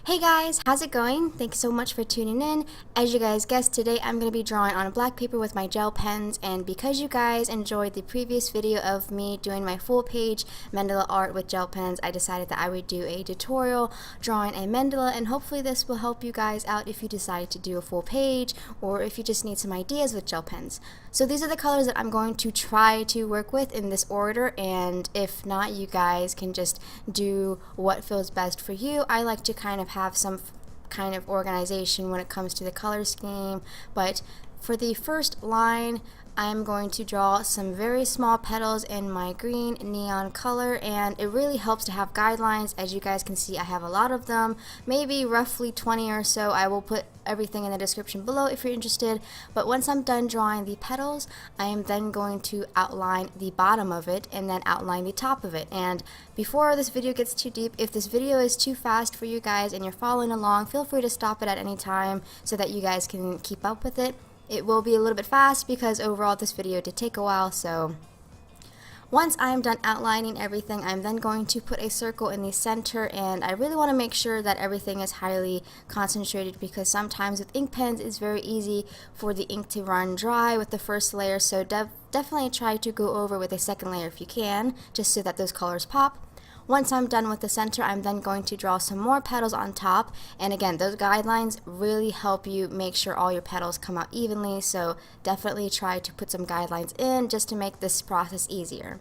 Hey guys, how's it going? Thanks so much for tuning in. As you guys guessed, today I'm going to be drawing on a black paper with my gel pens, and because you guys enjoyed the previous video of me doing my full page mandala art with gel pens, I decided that I would do a tutorial drawing a mandala, and hopefully this will help you guys out if you decide to do a full page or if you just need some ideas with gel pens. So these are the colors that I'm going to try to work with in this order, and if not, you guys can just do what feels best for you. I like to kind of have some kind of organization when it comes to the color scheme, but for the first line I'm going to draw some very small petals in my green neon color, and it really helps to have guidelines. As you guys can see, I have a lot of them, maybe roughly 20 or so. I will put everything in the description below if you're interested. But once I'm done drawing the petals, I am then going to outline the bottom of it and then outline the top of it. And before this video gets too deep, if this video is too fast for you guys and you're following along, feel free to stop it at any time so that you guys can keep up with it. It will be a little bit fast because overall this video did take a while. So once I'm done outlining everything, I'm then going to put a circle in the center, and I really want to make sure that everything is highly concentrated because sometimes with ink pens it's very easy for the ink to run dry with the first layer, so definitely try to go over with a second layer if you can, just so that those colors pop. Once I'm done with the center, I'm then going to draw some more petals on top, and again, those guidelines really help you make sure all your petals come out evenly, so definitely try to put some guidelines in just to make this process easier.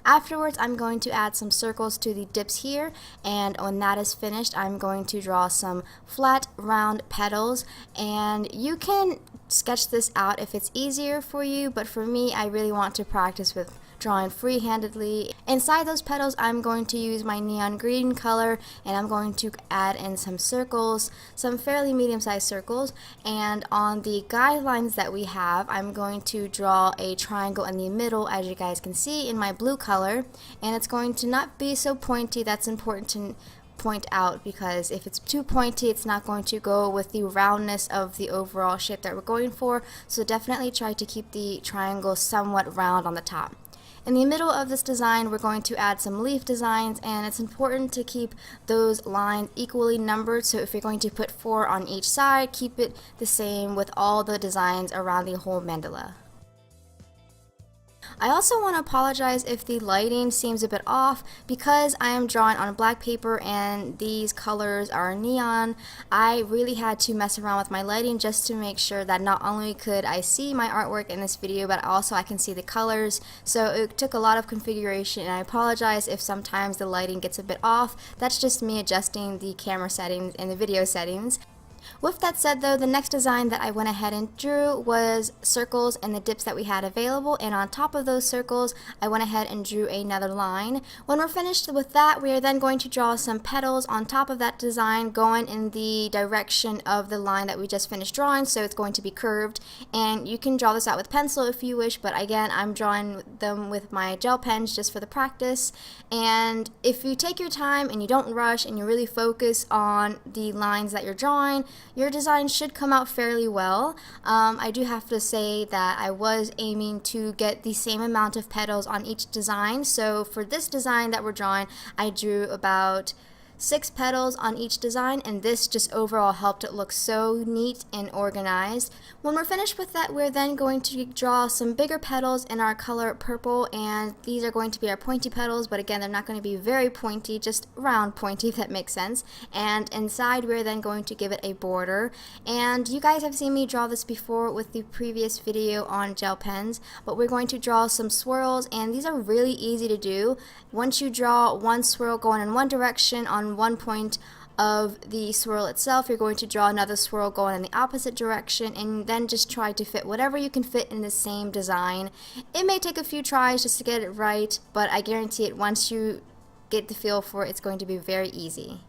Afterwards, I'm going to add some circles to the dips here, and when that is finished, I'm going to draw some flat, round petals, and you can sketch this out if it's easier for you, but for me, I really want to practice with drawing free-handedly. Inside those petals, I'm going to use my neon green color, and I'm going to add in some circles, some fairly medium-sized circles, and on the guidelines that we have, I'm going to draw a triangle in the middle, as you guys can see in my blue color, and it's going to not be so pointy. That's important to point out because if it's too pointy, it's not going to go with the roundness of the overall shape that we're going for, so definitely try to keep the triangle somewhat round on the top. In the middle of this design, we're going to add some leaf designs, and it's important to keep those lines equally numbered, so if you're going to put 4 on each side, keep it the same with all the designs around the whole mandala. I also want to apologize if the lighting seems a bit off because I am drawing on black paper and these colors are neon. I really had to mess around with my lighting just to make sure that not only could I see my artwork in this video, but also I can see the colors. So it took a lot of configuration, and I apologize if sometimes the lighting gets a bit off. That's just me adjusting the camera settings and the video settings. With that said though, the next design that I went ahead and drew was circles and the dips that we had available, and on top of those circles I went ahead and drew another line. When we're finished with that, we are then going to draw some petals on top of that design going in the direction of the line that we just finished drawing, so it's going to be curved, and you can draw this out with pencil if you wish, but again I'm drawing them with my gel pens just for the practice. And if you take your time and you don't rush and you really focus on the lines that you're drawing, your design should come out fairly well. I do have to say that I was aiming to get the same amount of petals on each design, so for this design that we're drawing, I drew about 6 petals on each design, and this just overall helped it look so neat and organized. When we're finished with that, we're then going to draw some bigger petals in our color purple, and these are going to be our pointy petals, but again they're not going to be very pointy, just round pointy, if that makes sense. And inside we're then going to give it a border, and you guys have seen me draw this before with the previous video on gel pens, but we're going to draw some swirls, and these are really easy to do. Once you draw one swirl going in one direction on one point of the swirl itself, you're going to draw another swirl going in the opposite direction, and then just try to fit whatever you can fit in the same design. It may take a few tries just to get it right, but I guarantee it, once you get the feel for it, it's going to be very easy.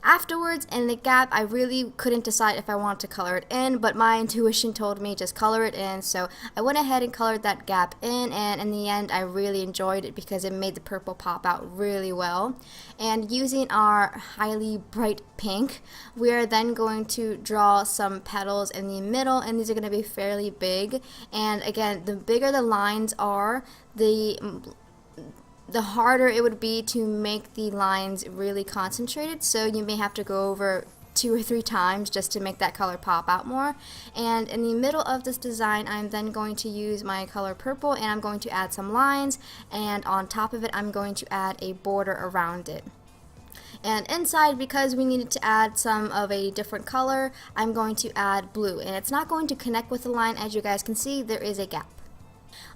Afterwards, in the gap, I really couldn't decide if I wanted to color it in, but my intuition told me just color it in, so I went ahead and colored that gap in, and in the end I really enjoyed it because it made the purple pop out really well. And using our highly bright pink, we are then going to draw some petals in the middle, and these are going to be fairly big, and again, the bigger the lines are, the the harder it would be to make the lines really concentrated, so you may have to go over 2 or 3 times just to make that color pop out more. And in the middle of this design, I'm then going to use my color purple, and I'm going to add some lines, and on top of it I'm going to add a border around it. And inside, because we needed to add some of a different color, I'm going to add blue, and it's not going to connect with the line. As you guys can see, there is a gap.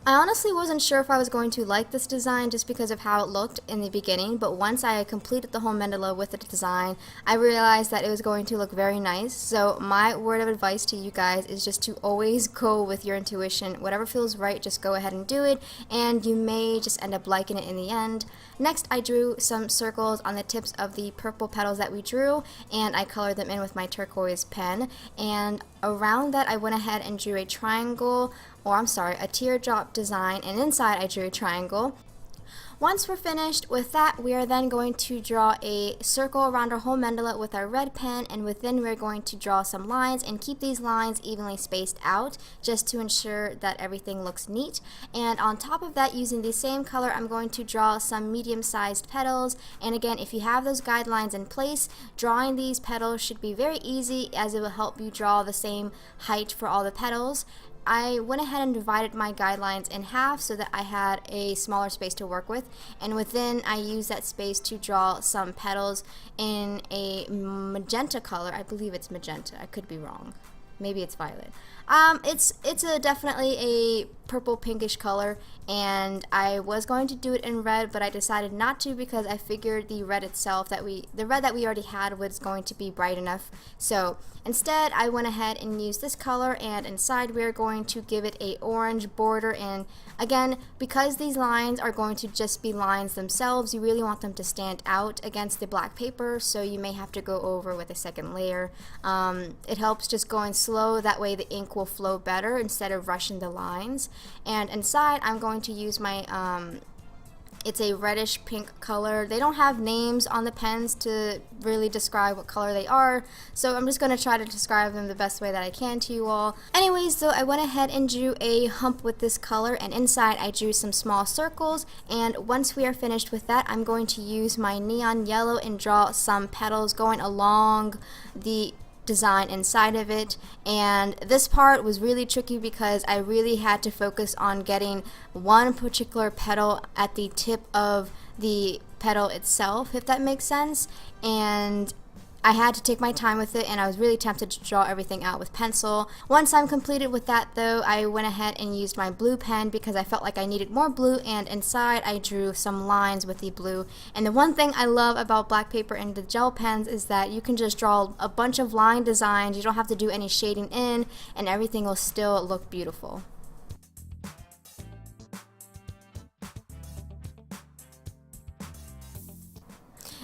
I honestly wasn't sure if I was going to like this design just because of how it looked in the beginning, but once I completed the whole mandala with the design, I realized that it was going to look very nice. So my word of advice to you guys is just to always go with your intuition. Whatever feels right, just go ahead and do it, and you may just end up liking it in the end. Next, I drew some circles on the tips of the purple petals that we drew, and I colored them in with my turquoise pen, and around that I went ahead and drew a triangle, or I'm sorry, a teardrop design, and inside I drew a triangle. Once we're finished with that, we are then going to draw a circle around our whole mandala with our red pen, and within we're going to draw some lines and keep these lines evenly spaced out just to ensure that everything looks neat. And on top of that, using the same color, I'm going to draw some medium-sized petals. And again, if you have those guidelines in place, drawing these petals should be very easy, as it will help you draw the same height for all the petals. I went ahead and divided my guidelines in half so that I had a smaller space to work with, and within I used that space to draw some petals in a magenta color. I believe it's magenta. I could be wrong. Maybe it's violet. It's definitely a purple pinkish color, and I was going to do it in red, but I decided not to because I figured the red itself the red that we already had was going to be bright enough. So instead, I went ahead and used this color, and inside we're going to give it a orange border. And again, because these lines are going to just be lines themselves, you really want them to stand out against the black paper, so you may have to go over with a second layer. It helps just going slow, that way the ink will flow better instead of rushing the lines. And inside I'm going to use my it's a reddish pink color. They don't have names on the pens to really describe what color they are, so I'm just going to try to describe them the best way that I can to you all. Anyways, so I went ahead and drew a hump with this color, and inside I drew some small circles. And once we are finished with that, I'm going to use my neon yellow and draw some petals going along the design inside of it. And this part was really tricky because I really had to focus on getting one particular petal at the tip of the petal itself, if that makes sense. And I had to take my time with it, and I was really tempted to draw everything out with pencil. Once I'm completed with that though, I went ahead and used my blue pen because I felt like I needed more blue, and inside I drew some lines with the blue. And the one thing I love about black paper and the gel pens is that you can just draw a bunch of line designs. You don't have to do any shading in, and everything will still look beautiful.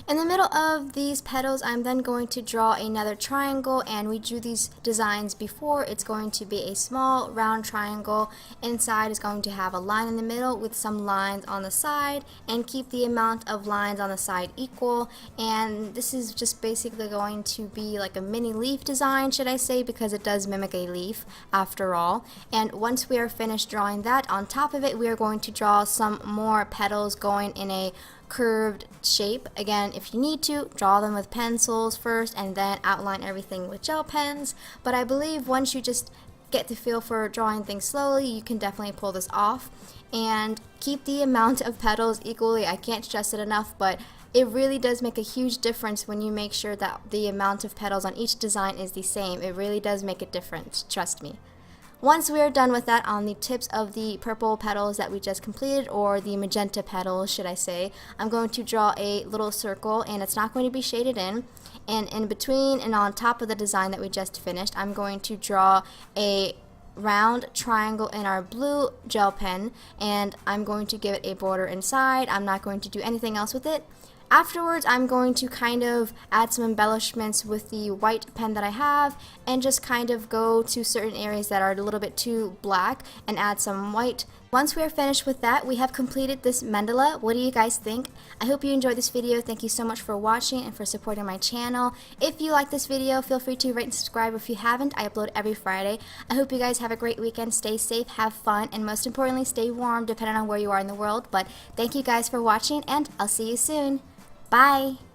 In the middle of these petals, I'm then going to draw another triangle, and we drew these designs before. It's going to be a small round triangle. Inside is going to have a line in the middle with some lines on the side, and keep the amount of lines on the side equal. And this is just basically going to be like a mini leaf design, should I say, because it does mimic a leaf after all. And once we are finished drawing that, on top of it we are going to draw some more petals going in a curved shape. Again, if you need to, draw them with pencils first and then outline everything with gel pens, but I believe once you just get the feel for drawing things slowly, you can definitely pull this off. And keep the amount of petals equally. I can't stress it enough, but it really does make a huge difference when you make sure that the amount of petals on each design is the same. It really does make a difference, trust me. Once we are done with that, on the tips of the purple petals that we just completed, or the magenta petals should I say, I'm going to draw a little circle, and it's not going to be shaded in. And in between and on top of the design that we just finished, I'm going to draw a round triangle in our blue gel pen, and I'm going to give it a border inside. I'm not going to do anything else with it. Afterwards, I'm going to kind of add some embellishments with the white pen that I have, and just kind of go to certain areas that are a little bit too black and add some white Once we are finished with that, we have completed this mandala. What do you guys think? I hope you enjoyed this video. Thank you so much for watching and for supporting my channel. If you like this video, feel free to rate and subscribe. If you haven't, I upload every Friday. I hope you guys have a great weekend. Stay safe, have fun, and most importantly, stay warm depending on where you are in the world. But thank you guys for watching, and I'll see you soon. Bye!